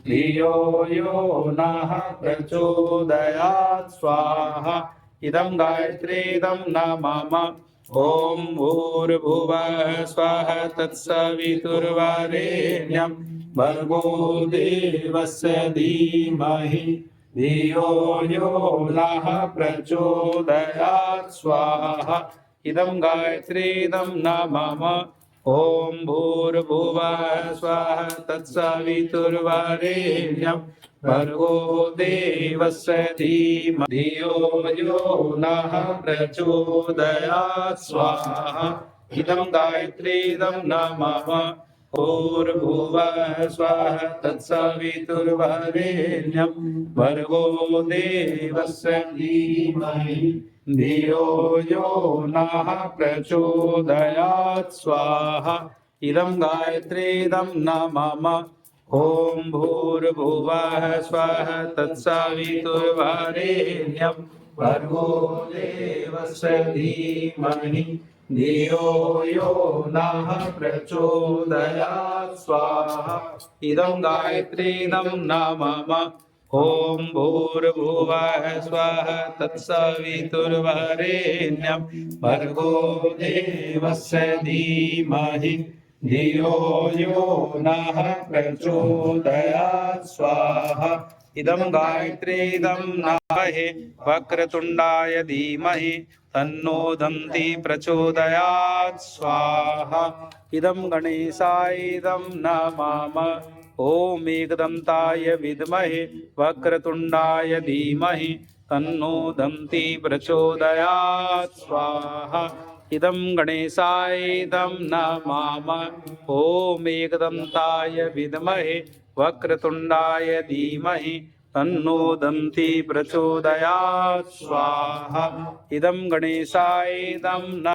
धियो यो नः प्रचोदयात् स्वाहा इदं गायत्रीदं न मम ॐ भूर्भुवः स्वः तत्सवितुर्वरेण्यं भर्गो देवस्य धीमहि धियो यो नः प्रचोदयात् स्वाहा इदं गायत्रीदं न मम ॐ भूर्भुवः स्वः तत्सवितुर्वरेण्यं भर्गो देवस्य धीमहि धियो यो नः प्रचोदयात् स्वाहा इदं गायत्रीदं न मम भूर्भुवः स्वः तत्सवितुर्वरेण्यं भर्गो देवस्य धीमहि धियो यो नः प्रचोदयात् स्वाहा इदं गायत्रीदं न मम ॐ भूर्भुवः स्वः तत्सवितुर्वरेण्यं भर्गो देवस्य धीमहि धियो यो नः प्रचोदयात् स्वाहा इदं गायत्रीदं न मम ॐ भूर्भुवः स्वः तत्सवितुर्वरेण्यं भर्गो देवस्य धीमहि धियो यो नः प्रचोदयात् स्वाहा इदं गायत्रीदं नमहे वक्रतुण्डाय धीमहि तन्नो दन्ति प्रचोदयात् स्वाहा इदं गणेशायदं नमः ॐ एकदन्ताय विद्महे वक्रतुण्डाय धीमहि तन्नो दन्ति प्रचोदयात् स्वाहा इदं गणेशायदं नमः ॐ एकदन्ताय विद्महे वक्रतुण्डाय धीमहि तन्नो दन्ति प्रचोदयात् स्वाहा इदं गणेशायदं